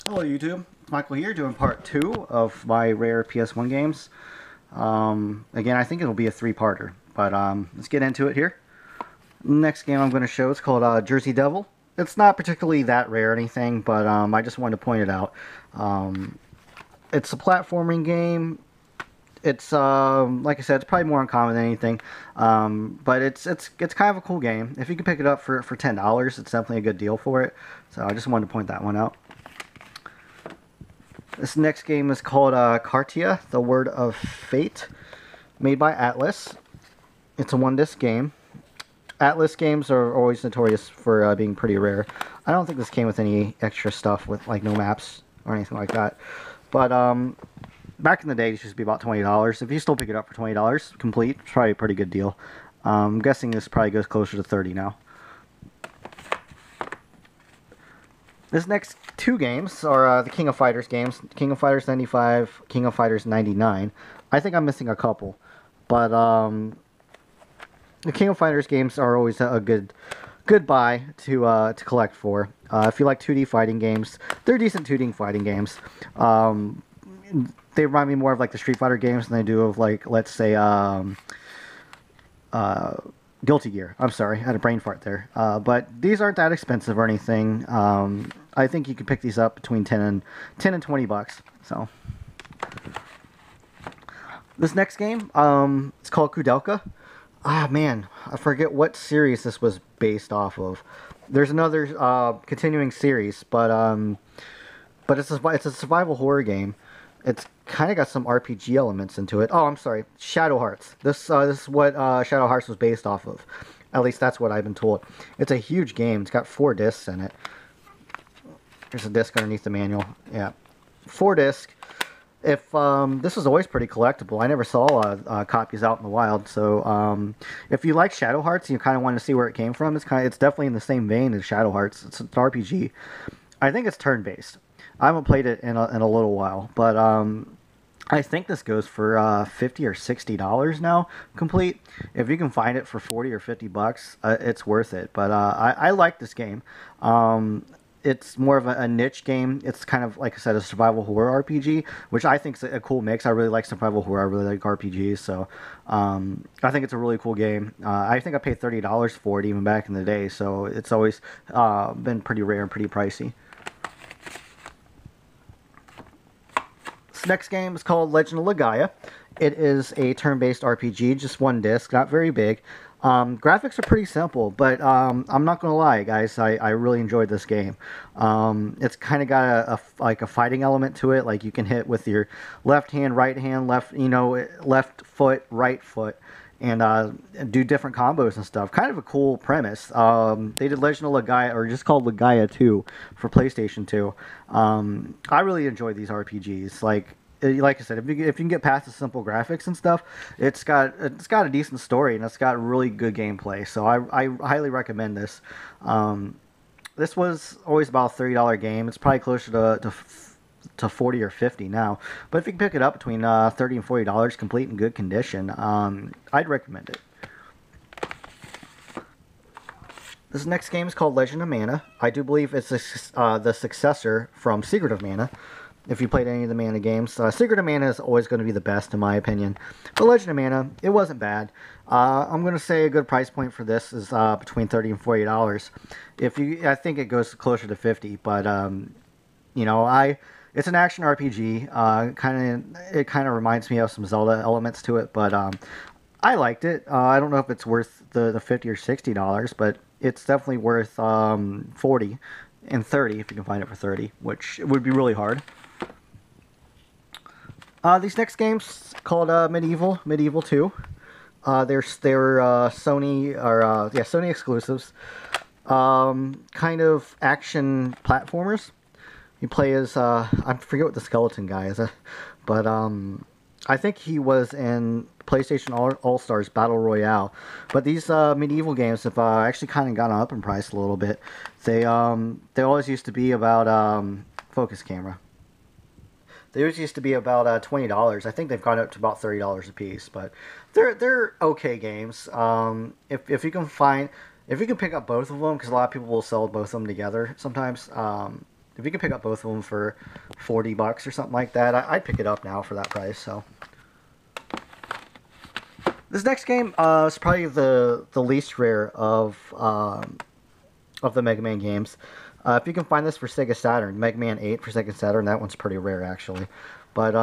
Hello YouTube, it's Michael here doing part 2 of my rare PS1 games. Again, I think it'll be a 3-parter, but let's get into it here. Next game I'm going to show is called Jersey Devil. It's not particularly that rare or anything, but I just wanted to point it out. It's a platforming game. It's like I said, it's probably more uncommon than anything, but it's kind of a cool game. If you can pick it up for $10, it's definitely a good deal for it. So I just wanted to point that one out. This next game is called Koudelka, The Word of Fate, made by Atlas. It's a one-disc game. Atlas games are always notorious for being pretty rare. I don't think this came with any extra stuff, with like no maps or anything like that. But back in the day, it used to be about $20. If you still pick it up for $20 complete, it's probably a pretty good deal. I'm guessing this probably goes closer to $30 now. This next two games are the King of Fighters games. King of Fighters 95, King of Fighters 99. I think I'm missing a couple. But the King of Fighters games are always a good buy to collect for. If you like 2D fighting games, they're decent 2D fighting games. They remind me more of like the Street Fighter games than they do of, like, let's say, Guilty Gear. I'm sorry, I had a brain fart there. But these aren't that expensive or anything. I think you could pick these up between 10 and 20 bucks. So this next game, it's called Koudelka. Ah man, I forget what series this was based off of. There's another continuing series, but it's a survival horror game. It's kind of got some RPG elements into it. Oh, I'm sorry, Shadow Hearts. This is what Shadow Hearts was based off of. At least that's what I've been told. It's a huge game. It's got 4 discs in it. There's a disc underneath the manual. Yeah, 4 discs. If this was always pretty collectible. I never saw copies out in the wild. So if you like Shadow Hearts and you kind of want to see where it came from, it's definitely in the same vein as Shadow Hearts. It's an RPG. I think it's turn-based. I haven't played it in a little while, but I think this goes for $50 or $60 now complete. If you can find it for 40 or 50 bucks, it's worth it. But I like this game. It's more of a niche game. It's kind of, like I said, a survival horror RPG, which I think is a cool mix. I really like survival horror. I really like RPGs, so I think it's a really cool game. I think I paid $30 for it even back in the day, so it's always been pretty rare and pretty pricey. This next game is called Legend of Legia. It is a turn-based RPG, just 1 disc, not very big. Graphics are pretty simple, but I'm not gonna lie, guys. I really enjoyed this game. It's kind of got a fighting element to it. Like, you can hit with your left hand, right hand, left foot, right foot, and do different combos and stuff. Kind of a cool premise. They did Legend of Legia, or just called Legia 2 for PlayStation 2. I really enjoy these RPGs. Like I said, if you can get past the simple graphics and stuff, it's got a decent story and it's got really good gameplay. So I highly recommend this. This was always about a $30 game. It's probably closer to 40 or 50 now. But if you can pick it up between $30 and $40 complete in good condition, I'd recommend it. This next game is called Legend of Mana. I do believe it's the successor from Secret of Mana. If you played any of the Mana games, Secret of Mana is always going to be the best in my opinion. But Legend of Mana, it wasn't bad. I'm going to say a good price point for this is between $30 and $40. I think it goes closer to 50, but you know, it's an action RPG. It kind of reminds me of some Zelda elements to it, but I liked it. I don't know if it's worth the $50 or $60, but it's definitely worth 40 and 30 if you can find it for 30, which would be really hard. These next games called Medieval 2. They're Sony exclusives. Kind of action platformers. You play as I forget what the skeleton guy is, but I think he was in PlayStation All-Stars Battle Royale. But these medieval games have actually kind of gone up in price a little bit. They always used to be about focus camera. Theirs used to be about $20. I think they've gone up to about $30 a piece, but they're okay games. If you can pick up both of them, because a lot of people will sell both of them together sometimes. if you can pick up both of them for $40 or something like that, I'd pick it up now for that price. So this next game is probably the least rare of the Mega Man games. If you can find this for Sega Saturn, Mega Man 8 for Sega Saturn, that one's pretty rare actually. But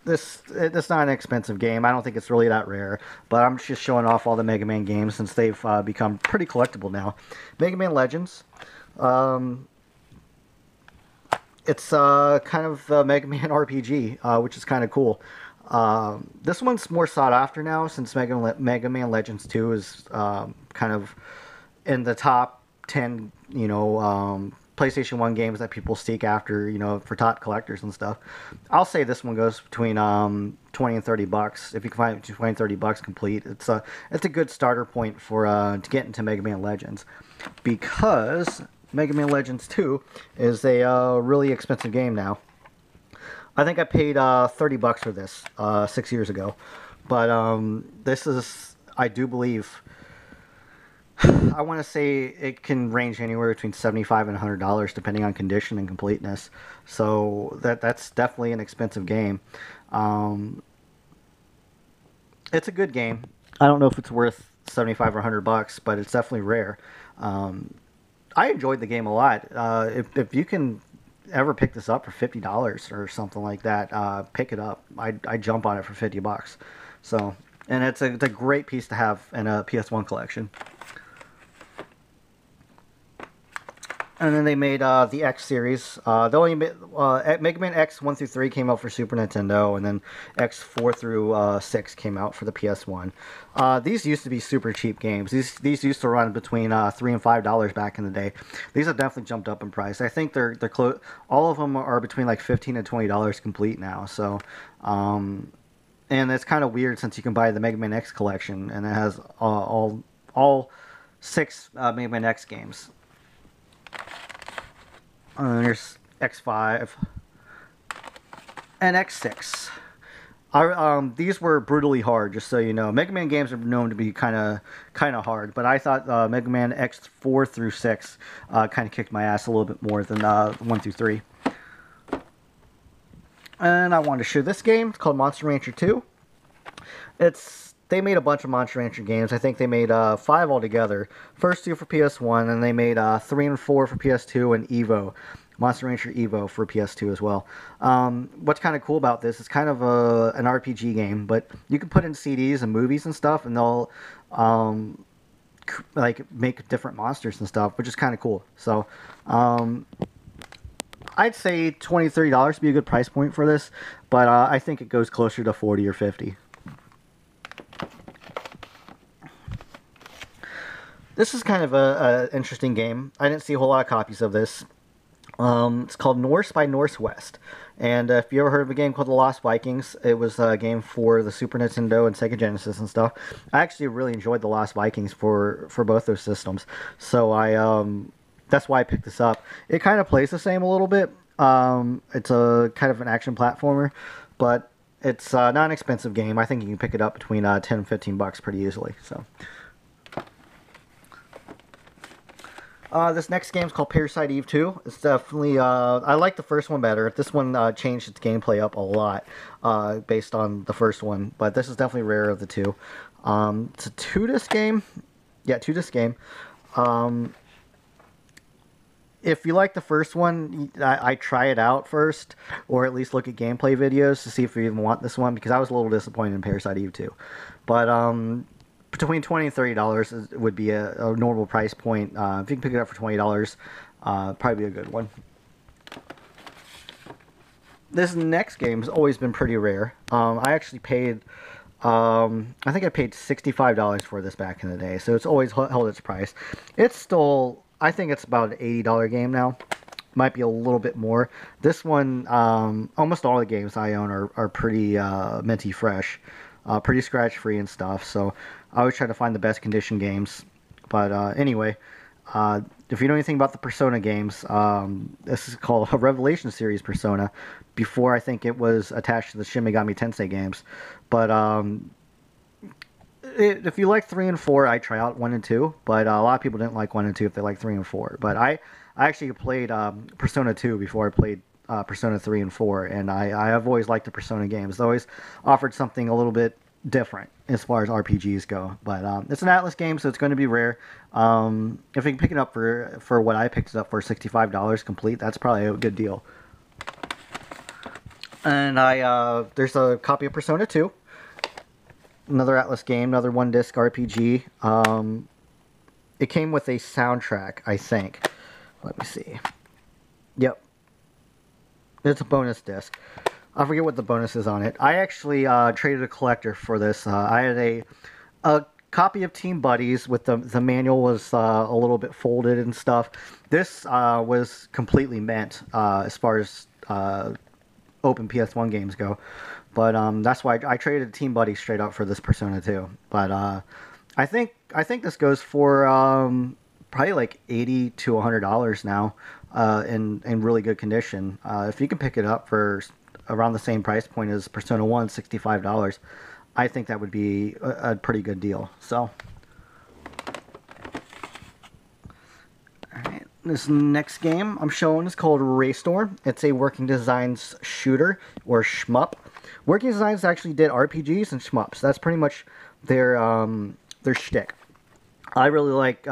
it's not an expensive game. I don't think it's really that rare, but I'm just showing off all the Mega Man games since they've become pretty collectible now. Mega Man Legends. It's kind of a Mega Man RPG, which is kind of cool. This one's more sought after now since Mega Man Legends 2 is kind of in the top 10, PlayStation 1 games that people seek after, for top collectors and stuff. I'll say this one goes between $20 and $30. If you can find it between $20 and $30 complete, it's a good starter point for to get into Mega Man Legends, because Mega Man Legends 2 is a really expensive game now. I think I paid $30 for this 6 years ago, but this is, I do believe, I want to say it can range anywhere between $75 and $100 depending on condition and completeness. So that's definitely an expensive game. It's a good game. I don't know if it's worth $75 or $100, but it's definitely rare. I enjoyed the game a lot. If you can ever pick this up for $50 or something like that, pick it up. I jump on it for $50. So, and it's a great piece to have in a PS1 collection. And then they made the X series. Mega Man X 1 through 3 came out for Super Nintendo, and then X 4 through 6 came out for the PS1. These used to be super cheap games. These used to run between $3 and $5 back in the day. These have definitely jumped up in price. I think they're close. All of them are between like $15 and $20 complete now. So, and it's kind of weird since you can buy the Mega Man X collection, and it has all 6 Mega Man X games. There's X5 and X6. These were brutally hard, just so you know. Mega Man games are known to be kind of hard, but I thought Mega Man X4 through 6 kind of kicked my ass a little bit more than 1 through 3. And I wanted to show this game. It's called Monster Rancher 2. They made a bunch of Monster Rancher games. I think they made 5 altogether. First 2 for PS1, and they made 3 and 4 for PS2, and Evo. Monster Rancher Evo for PS2 as well. What's kind of cool about this, it's kind of an RPG game, but you can put in CDs and movies and stuff, and they'll like make different monsters and stuff, which is kind of cool. So I'd say $20, $30 would be a good price point for this, but I think it goes closer to $40 or $50. This is kind of a interesting game. I didn't see a whole lot of copies of this. It's called Norse by Northwest. And if you ever heard of a game called The Lost Vikings, it was a game for the Super Nintendo and Sega Genesis and stuff. I actually really enjoyed The Lost Vikings for both those systems. So that's why I picked this up. It kind of plays the same a little bit. It's a kind of an action platformer, but it's not an expensive game. I think you can pick it up between $10 and $15 pretty easily. So. This next game is called Parasite Eve 2. It's definitely, I like the first one better. This one changed its gameplay up a lot based on the first one, but this is definitely rarer of the two. It's a 2-disc game. Yeah, 2-disc game. If you like the first one, I try it out first, or at least look at gameplay videos to see if you even want this one, because I was a little disappointed in Parasite Eve 2. But, between $20 and $30 would be a normal price point. If you can pick it up for $20, probably be a good one. This next game has always been pretty rare. I actually paid, I think I paid $65 for this back in the day, so it's always held its price. It's still, I think it's about an $80 game now. Might be a little bit more. This one, almost all the games I own are pretty minty fresh. Pretty scratch-free and stuff, so I always try to find the best condition games. But anyway, if you know anything about the Persona games, this is called a Revelation series Persona. Before, I think it was attached to the Shin Megami Tensei games. But if you like 3 and 4, I try out 1 and 2. But a lot of people didn't like 1 and 2 if they like 3 and 4. But I I actually played Persona 2 before I played Persona 3 and 4, and I have always liked the Persona games. They always offered something a little bit different as far as RPGs go. But it's an Atlas game, so it's going to be rare. If you can pick it up for what I picked it up for, $65 complete, that's probably a good deal. And there's a copy of Persona 2, another Atlas game, another one-disc RPG. It came with a soundtrack, I think. Let me see. Yep. It's a bonus disc. I forget what the bonus is on it. I actually traded a collector for this. I had a copy of Team Buddies with the manual was a little bit folded and stuff. This was completely meant as far as open PS1 games go. But that's why I traded Team Buddies straight up for this Persona 2. But I think this goes for probably like $80 to $100 now, in really good condition. If you can pick it up for around the same price point as Persona 1, $65, I think that would be a pretty good deal. So, alright, this next game I'm showing is called Raystorm. It's a Working Designs shooter, or shmup. Working Designs actually did RPGs and shmups. That's pretty much their shtick. I really like...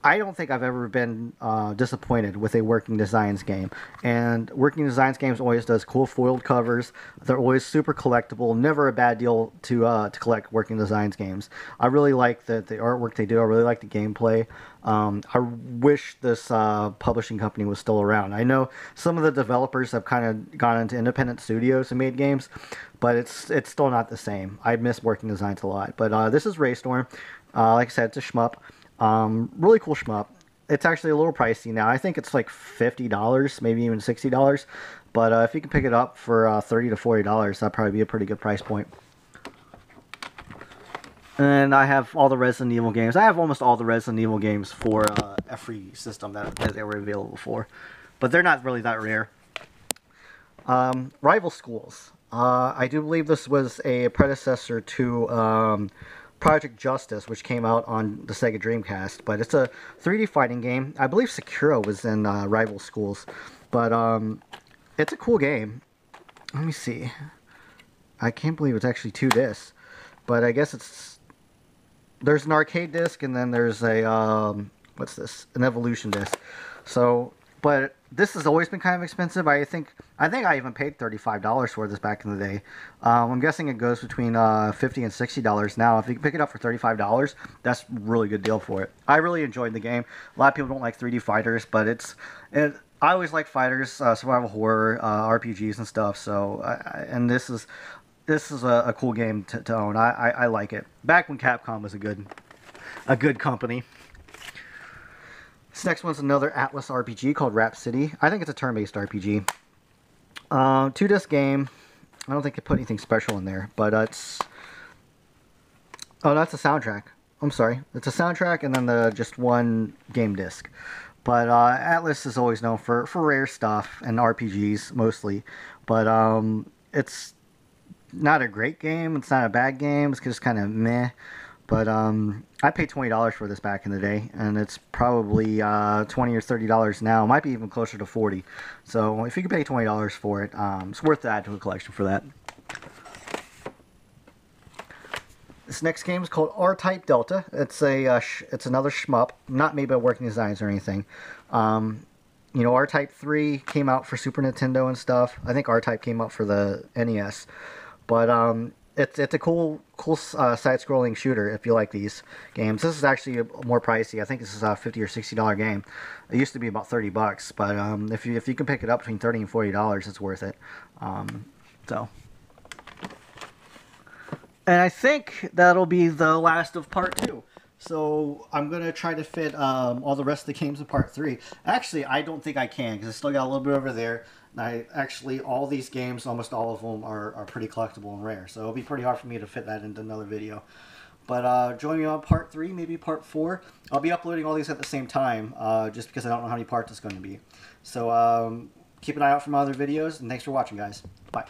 I don't think I've ever been disappointed with a Working Designs game. And Working Designs games always does cool foiled covers. They're always super collectible. Never a bad deal to collect Working Designs games. I really like the artwork they do. I really like the gameplay. I wish this publishing company was still around. I know some of the developers have kind of gone into independent studios and made games, but it's still not the same. I miss Working Designs a lot. But this is Raystorm. Like I said, it's a shmup. Really cool shmup. It's actually a little pricey now. I think it's like $50, maybe even $60. But if you can pick it up for $30 to $40, that'd probably be a pretty good price point. And I have all the Resident Evil games. I have almost all the Resident Evil games for every system that they were available for. But they're not really that rare. Rival Schools. I do believe this was a predecessor to... Project Justice, which came out on the Sega Dreamcast, but it's a 3D fighting game. I believe Sekiro was in Rival Schools, but it's a cool game. Let me see. I can't believe it's actually 2 discs, but I guess there's an arcade disc and then there's a what's this? An Evolution disc. So, but this has always been kind of expensive. I think I even paid $35 for this back in the day. I'm guessing it goes between $50 and $60 now. If you can pick it up for $35, that's a really good deal for it. I really enjoyed the game. A lot of people don't like 3D fighters, but I always like fighters, survival horror, RPGs and stuff. So, and this is a cool game to own. I like it. Back when Capcom was a good company. This next one's another Atlas RPG called Rhapsody. I think it's a turn-based RPG. 2-disc game. I don't think they put anything special in there, but it's... Oh, that's a soundtrack. I'm sorry. It's a soundtrack and then just one game disc. But Atlas is always known for rare stuff and RPGs, mostly. But it's not a great game. It's not a bad game. It's just kind of meh. But I paid $20 for this back in the day, and it's probably $20 or $30 now. It might be even closer to $40. So if you can pay $20 for it, it's worth to add to a collection for that. This next game is called RType Delta. It's another shmup, not made by Working Designs or anything. You know, RType 3 came out for Super Nintendo and stuff. I think RType came out for the NES, but it's a cool side-scrolling shooter if you like these games. This is actually more pricey. I think this is a $50 or $60 game. It used to be about $30, but if you can pick it up between $30 and $40, it's worth it. And I think that'll be the last of part 2. So I'm going to try to fit all the rest of the games in part 3. Actually, I don't think I can, because I still got a little bit over there. And all these games, almost all of them, are pretty collectible and rare. So it'll be pretty hard for me to fit that into another video. But join me on part 3, maybe part 4. I'll be uploading all these at the same time, just because I don't know how many parts it's going to be. So keep an eye out for my other videos, and thanks for watching, guys. Bye.